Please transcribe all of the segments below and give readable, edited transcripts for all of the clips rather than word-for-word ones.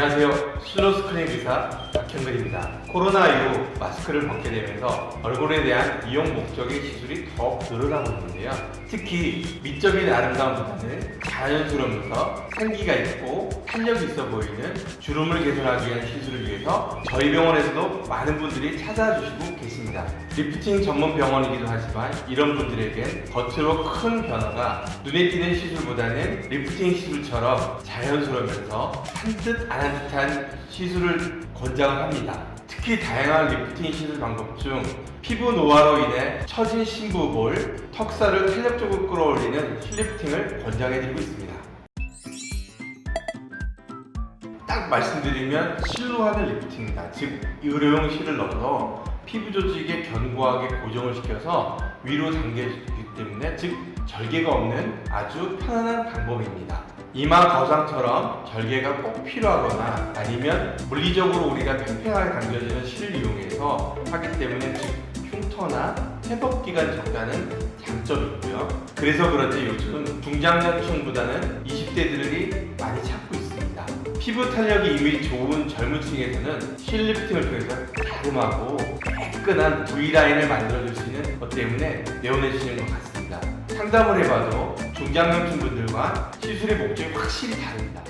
안녕하세요. 실로스크린 의사 박현근입니다. 코로나19 마스크를 벗게 되면서 얼굴에 대한 이용 목적의 시술이 더 늘어나고 있는데요. 특히 미적인 아름다움보다는 자연스러우면서 생기가 있고 탄력이 있어 보이는 주름을 개선하기 위한 시술을 위해서 저희 병원에서도 많은 분들이 찾아주시고 계십니다. 리프팅 전문 병원이기도 하지만 이런 분들에겐 겉으로 큰 변화가 눈에 띄는 시술보다는 리프팅 시술처럼 자연스러우면서 한 듯 안 한 듯한 시술을 권장을 합니다. 특히 다양한 리프팅 시술 방법 중 피부 노화로 인해 처진 심부볼, 턱살을 탄력적으로 끌어올리는 힐리프팅을 권장해드리고 있습니다. 딱 말씀드리면 실로 하는 리프팅입니다. 즉 의료용 실을 넣어서 피부 조직에 견고하게 고정을 시켜서 위로 당겨주기 때문에 즉 절개가 없는 아주 편안한 방법입니다. 이마 거상처럼 절개가 꼭 필요하거나 아니면 물리적으로 우리가 팽팽하게 당겨지는 실을 이용해서 하기 때문에 즉 흉터나 회복 기간이 적다는 장점이 있고요. 그래서 그런지 요즘 중장년층보다는 20대들이 많이 찾고 있습니다. 피부 탄력이 이미 좋은 젊은 층에서는 실 리프팅을 통해서 갸름하고 매끈한 V라인을 만들어줄 수 있는 것 때문에 내원해주시는 것 같습니다. 상담을 해봐도 중장년층 분들과 시술의 목적이 확실히 다릅니다.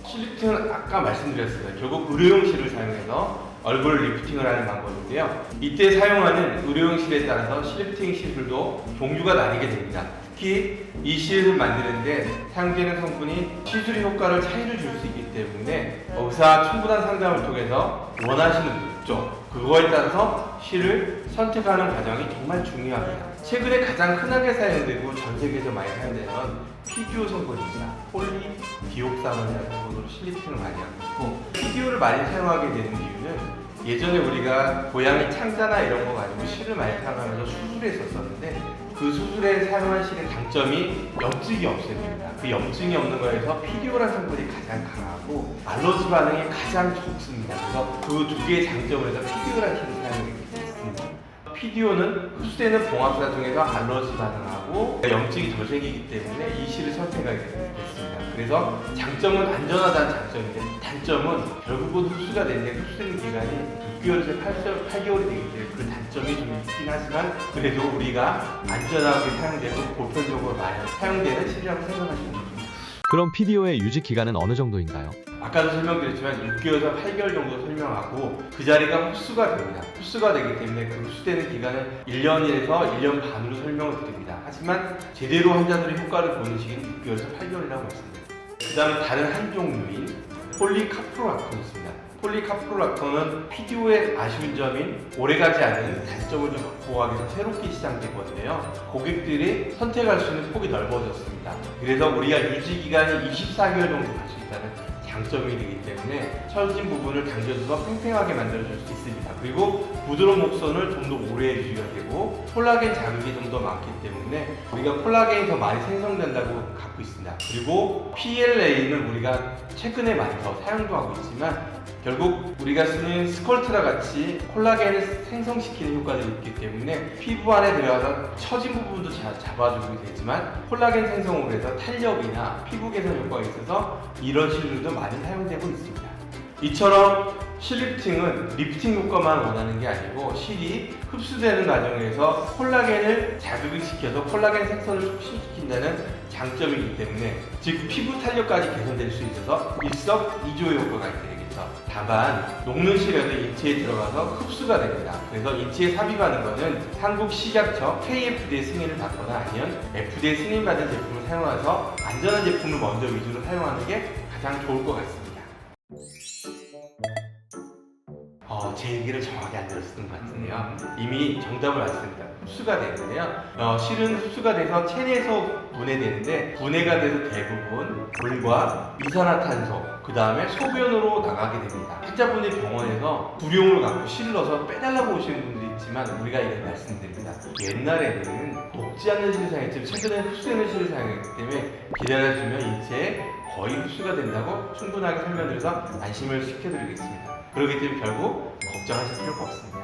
실 리프팅은 아까 말씀드렸습니다. 결국 의료용 실을 사용해서 얼굴 리프팅을 하는 방법인데요. 이때 사용하는 의료용 실에 따라서 실 리프팅 시술도 종류가 나뉘게 됩니다. 특히 이 실을 만드는데 사용되는 성분이 시술의 효과를 차이를 줄 수 있기 때문에 의사 충분한 상담을 통해서 원하시는 목적, 그거에 따라서 실을 선택하는 과정이 정말 중요합니다. 최근에 가장 흔하게 사용되고 전 세계에서 많이 사용되는 PDO 성분입니다. 폴리디옥사몬이라는 성분으로 실 리프팅을 많이 하고 있고, PDO를 많이 사용하게 되는 이유는 예전에 우리가 고양이 창자나 이런 거 가지고 실을 많이 사용하면서 수술했었는데 그 수술에 사용한 실의 장점이 염증이 없애집니다. 그 염증이 없는 거에서 PDO라는 성분이 가장 강하고 알러지 반응이 가장 적습니다. 그래서 그 두 개의 장점을 해서 PDO라는 실을 사용하게 됐습니다. PDO는 흡수되는 봉합사 중에서 알러지 반응하고 염증이 덜 생기기 때문에 이 실을 선택하게 됐습니다. 그래서 장점은 안전하다는 장점인데 단점은 결국은 흡수가 되는데 흡수되는 기간이 6개월에서 8개월이 되기 때문에 그 단점이 좀 있긴 하지만 그래도 우리가 안전하게 사용되고 보편적으로 많이 사용되는 실이라고 생각하시면 됩니다. 그럼 PDO의 유지 기간은 어느 정도인가요? 아까도 설명드렸지만 6개월에서 8개월 정도 설명하고 그 자리가 흡수가 됩니다. 흡수가 되기 때문에 그 흡수되는 기간은 1년에서 1년 반으로 설명을 드립니다. 하지만 제대로 환자들의 효과를 보는 시기는 6개월에서 8개월이라고 말씀드립니다. 그 다음에 다른 한 종류인 폴리카프로락톤이 있습니다. 폴리카프로락톤은 PDO의 아쉬운 점인 오래가지 않는 단점을 좀 극복하기 위해서 새롭게 시장되거든요. 고객들이 선택할 수 있는 폭이 넓어졌습니다. 그래서 우리가 유지기간이 24개월 정도 갈 수 있다는 장점이 되기 때문에 처진 부분을 당겨줘서 팽팽하게 만들어줄 수 있습니다. 그리고 부드러운 곡선을 좀 더 오래 유지가 되고 콜라겐 자극이 좀 더 많기 때문에 우리가 콜라겐이 더 많이 생성된다고 갖고 있습니다. 그리고 PLA는 우리가 최근에 많이 더 사용도 하고 있지만 결국 우리가 쓰는 스컬트라 같이 콜라겐을 생성시키는 효과들이 있기 때문에 피부 안에 들어가서 처진 부분도 잡아주게 되지만 콜라겐 생성으로 해서 탄력이나 피부 개선 효과가 있어서 이런 실들도 많이 사용되고 있습니다. 이처럼 실 리프팅은 리프팅 효과만 원하는 게 아니고 실이 흡수되는 과정에서 콜라겐을 자극을 시켜서 콜라겐 생성을 촉진시킨다는 장점이기 때문에 즉 피부 탄력까지 개선될 수 있어서 일석이조의 효과가 있습니다. 다만 녹는 실에도 인체에 들어가서 흡수가 됩니다. 그래서 인체에 삽입하는 것은 한국식약처 KFDA 승인을 받거나 아니면 FDA 승인받은 제품을 사용해서 안전한 제품을 먼저 위주로 사용하는 게 가장 좋을 것 같습니다. 제 얘기를 정확히 안 들었던 것 같은데요. 이미 정답을 말씀드립니다. 흡수가 되는데요. 실은 흡수가 돼서 체내에서 분해되는데 분해가 돼서 대부분 물과 이산화탄소 그 다음에 소변으로 나가게 됩니다. 환자분이 병원에서 불용을 갖고 실을 넣어서 빼달라고 오시는 분들이 있지만 우리가 이런 말씀드립니다. 옛날에는 녹지 않는 실을 사용했지만 최근에는 흡수되는 실을 사용했기 때문에 기다려주면 인체에 거의 흡수가 된다고 충분하게 설명드려서 안심을 시켜드리겠습니다. 그렇기 때문에 결국 걱정하실 필요가 없습니다.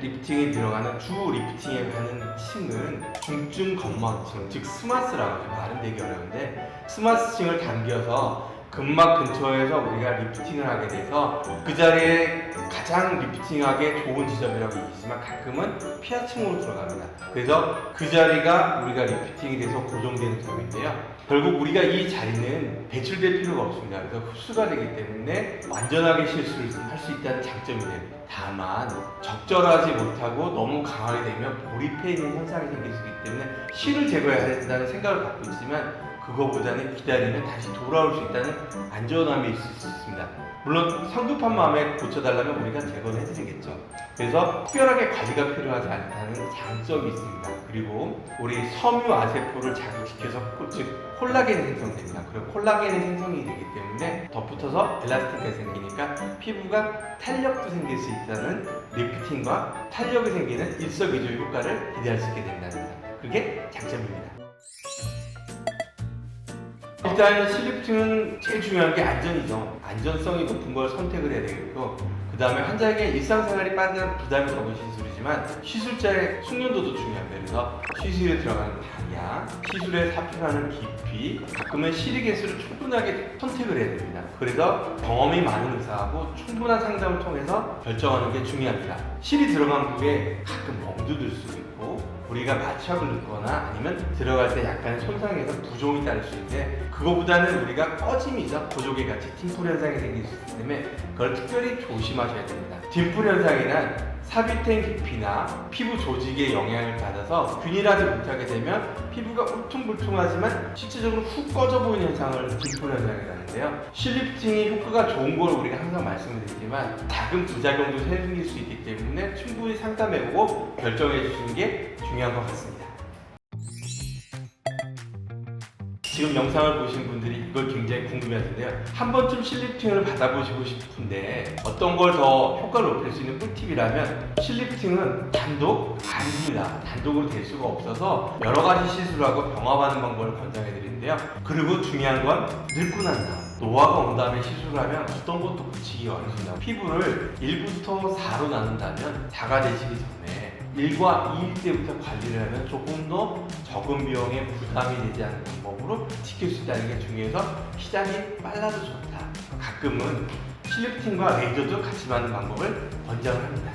리프팅에 들어가는 주 리프팅에 하는 층은 중증 건막층, 즉 스마스라고 해요. 말은 되게 어려운데 스마스층을 당겨서 근막 근처에서 우리가 리프팅을 하게 돼서 그 자리에 가장 리프팅하기 좋은 지점이라고 얘기하지만 가끔은 피하층으로 들어갑니다. 그래서 그 자리가 우리가 리프팅이 돼서 고정되는 점인데요. 결국 우리가 이 자리는 배출될 필요가 없습니다. 그래서 흡수가 되기 때문에 완전하게 실수를 할 수 있다는 장점이 됩니다. 다만 적절하지 못하고 너무 강하게 되면 몰입해 있는 현상이 생길 수 있기 때문에 실을 제거해야 된다는 생각을 갖고 있지만 그거보다는 기다리면 다시 돌아올 수 있다는 안전함이 있을 수 있습니다. 물론 성급한 마음에 고쳐달라면 우리가 제거를 해드리겠죠. 그래서 특별하게 관리가 필요하지 않다는 장점이 있습니다. 그리고 우리 섬유 아세포를 자극시켜서 즉 콜라겐이 생성됩니다. 그리고 콜라겐이 생성이 되기 때문에 덧붙어서 엘라스틴까지 생기니까 피부가 탄력도 생길 수 있다는 리프팅과 탄력이 생기는 일석이조 효과를 기대할 수 있게 된다는 것. 그게 장점입니다. 일단 실리프팅은 제일 중요한 게 안전이죠. 안전성이 높은 걸 선택을 해야 되겠고 그 다음에 환자에게 일상생활이 빠른 부담이 적은 시술이지만 시술자의 숙련도도 중요합니다. 그래서 시술에 들어가는 방향, 시술에 삽입하는 깊이, 가끔은 실의 개수를 충분하게 선택을 해야 됩니다. 그래서 경험이 많은 의사하고 충분한 상담을 통해서 결정하는 게 중요합니다. 실이 들어간 부위에 가끔 멍도 들 수도 있고 우리가 마취약을 넣거나 아니면 들어갈 때 약간의 손상에서 부종이 따를 수 있는데 그거보다는 우리가 꺼짐이죠. 보조개 같이 팀플 현상이 생길 수 있기 때문에 그걸 특별히 조심하셔야 됩니다. 팀플 현상이란 삽입된 깊이나 피부 조직의 영향을 받아서 균일하지 못하게 되면 피부가 울퉁불퉁하지만 실제적으로 훅 꺼져 보이는 현상을 팀플 현상이라는데요. 실리프팅이 효과가 좋은 걸 우리가 항상 말씀을 드리지만 작은 부작용도 생길 수 있기 때문에 충분히 상담해보고 결정해 주시는 게 중요한 것 같습니다. 지금 영상을 보신 분들이 이걸 굉장히 궁금해하는데요. 한 번쯤 실리프팅을 받아보시고 싶은데 어떤 걸 더 효과를 높일 수 있는 꿀팁이라면 실리프팅은 단독 아닙니다. 단독으로 될 수가 없어서 여러 가지 시술하고 병합하는 방법을 권장해 드리는데요. 그리고 중요한 건 늙고 난 다음 노화가 온 다음에 시술을 하면 어떤 것도 고치기가 어렵습니다. 피부를 1부터 4로 나눈다면 4가 되시기 전에 1과 2일 때부터 관리를 하면 조금 더 적은 비용에 부담이 되지 않는 방법으로 지킬 수 있다는 게 중요해서 시작이 빨라도 좋다. 가끔은 실리프팅과 레이저도 같이 맞는 방법을 권장을 합니다.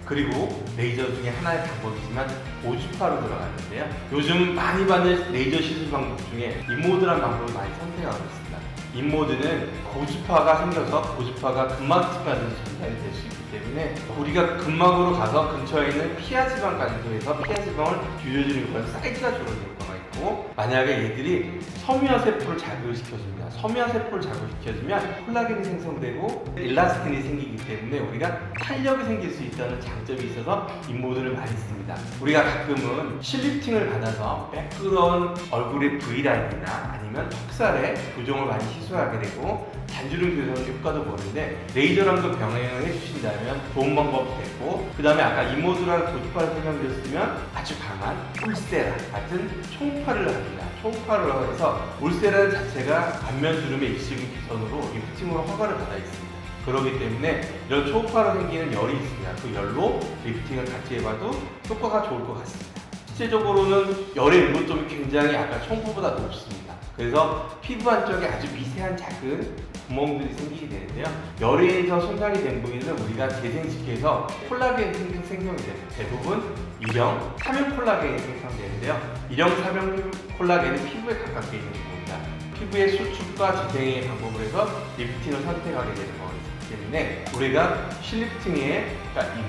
그리고 레이저 중에 하나의 방법이지만 고주파로 들어가는데요. 요즘 많이 받는 레이저 시술 방법 중에 인모드라는 방법을 많이 선택하고 있습니다. 인모드는 고주파가 생겨서 고주파가 근막까지 전달이 될 수 있기 때문에 우리가 근막으로 가서 근처에 있는 피하지방까지 해서 피하지방을 줄여주는 건 사이즈가 줄어들 거가 있고 만약에 얘들이 섬유화세포를 자극시켜줍니다. 섬유화세포를 자극시켜주면 콜라겐이 생성되고 엘라스틴이 생기기 때문에 우리가 탄력이 생길 수 있다는 장점이 있어서 인모드를 많이 씁니다. 우리가 가끔은 실리프팅을 받아서 매끄러운 얼굴의 V라인이나 아니면 턱살에 부종을 많이 시술하게 되고 단주름 교정 효과도 보는데 레이저랑도 병행을 해주신다면 좋은 방법이 됐고 그 다음에 아까 인모드랑 고주파를 설명드렸으면 아주 강한 울세라 같은 총파를 합니다. 총파를 해서 울세라 자체가 안면주름의 일시적인 개선으로 리프팅으로 허가를 받아 있습니다. 그렇기 때문에 이런 초음파로 생기는 열이 있습니다. 그 열로 리프팅을 같이 해봐도 효과가 좋을 것 같습니다. 실제적으로는 열의 의존점이 굉장히 아까 총파보다 높습니다. 그래서 피부 한쪽에 아주 미세한 작은 구멍들이 생기게 되는데요. 열에 의해서 손상이 된 부위는 우리가 재생시켜서 콜라겐 생성이 됩니다. 대부분 2형, 3형 콜라겐이 생성되는데요. 2형, 3형 콜라겐은 피부에 가깝게 있는 부분입니다. 피부의 수축과 재생의 방법을 해서 리프팅을 선택하게 되는 거기 때문에 우리가 실리프팅에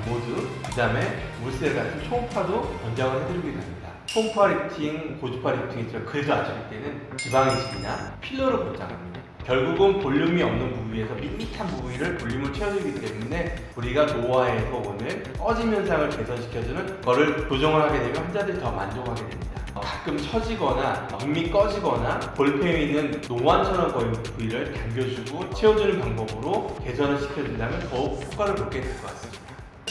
인모드, 그 다음에 울셀 같은 초음파도 권장을 해드리게 됩니다. 초음파 리프팅, 고주파 리프팅 있지만 그래도 아실 때는 지방이식이나 필러를 권장합니다. 결국은 볼륨이 없는 부위에서 밋밋한 부위를 볼륨을 채워주기 때문에 우리가 노화에서 오는 꺼짐 현상을 개선시켜주는 거를 교정을 하게 되면 환자들이 더 만족하게 됩니다. 가끔 처지거나 밋밋 꺼지거나 볼펜에 있는 노안처럼 보이는 부위를 당겨주고 채워주는 방법으로 개선을 시켜준다면 더욱 효과를 높게 될 것 같습니다.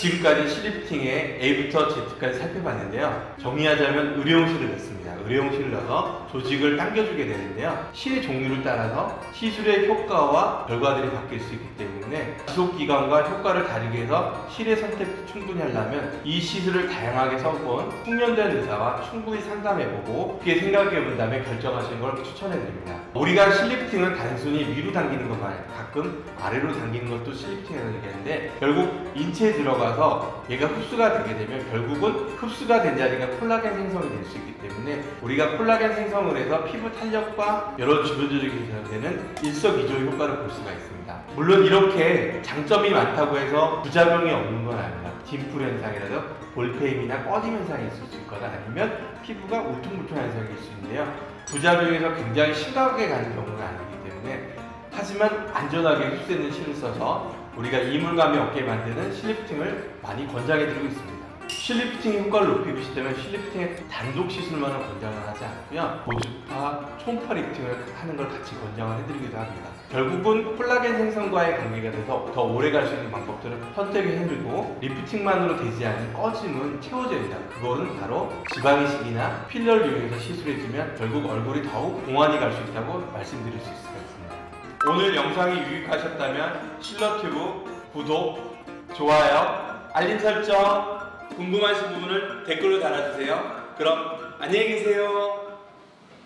지금까지 실리프팅의 A부터 Z까지 살펴봤는데요. 정리하자면 의료용실을 넣습니다. 의료용실을 넣어서 조직을 당겨주게 되는데요. 실의 종류를 따라서 시술의 효과와 결과들이 바뀔 수 있기 때문에 지속기간과 효과를 다르게 해서 실의 선택도 충분히 하려면 이 시술을 다양하게 써본 숙련된 의사와 충분히 상담해보고 그렇게 생각해본 다음에 결정하시는 걸 추천해드립니다. 우리가 실리프팅은 단순히 위로 당기는 것만 아니라 가끔 아래로 당기는 것도 실리프팅이라고 얘기하는데 결국 인체에 들어가서 얘가 흡수가 되게 되면 결국은 흡수가 된 자리가 콜라겐 생성이 될 수 있기 때문에 우리가 콜라겐 생성을 해서 피부 탄력과 여러 주변 조직이 개선되는 일석이조 효과를 볼 수가 있습니다. 물론 이렇게 장점이 많다고 해서 부작용이 없는 건 아닙니다. 딤플 현상이라도 볼페임이나 꺼짐 현상이 있을 수 있거나 아니면 피부가 울퉁불퉁한 현상이 있을 수 있는데요. 부작용에서 굉장히 심각하게 가는 경우는 아니기 때문에 하지만 안전하게 흡수되는 실을 써서 우리가 이물감이 없게 만드는 실리프팅을 많이 권장해드리고 있습니다. 실리프팅 효과를 높이고 싶다면 실리프팅의 단독 시술만은 권장을 하지 않고요. 고주파, 초음파 리프팅을 하는 걸 같이 권장을 해드리기도 합니다. 결국은 콜라겐 생성과의 관계가 돼서 더 오래 갈 수 있는 방법들을 선택을 해주고 리프팅만으로 되지 않는 꺼짐은 채워져야 된다. 그거는 바로 지방이식이나 필러를 이용해서 시술해주면 결국 얼굴이 더욱 공환이 갈 수 있다고 말씀드릴 수 있을 것 같습니다. 오늘 영상이 유익하셨다면 실러튜브 구독, 좋아요, 알림 설정, 궁금하신 부분을 댓글로 달아주세요. 그럼 안녕히 계세요.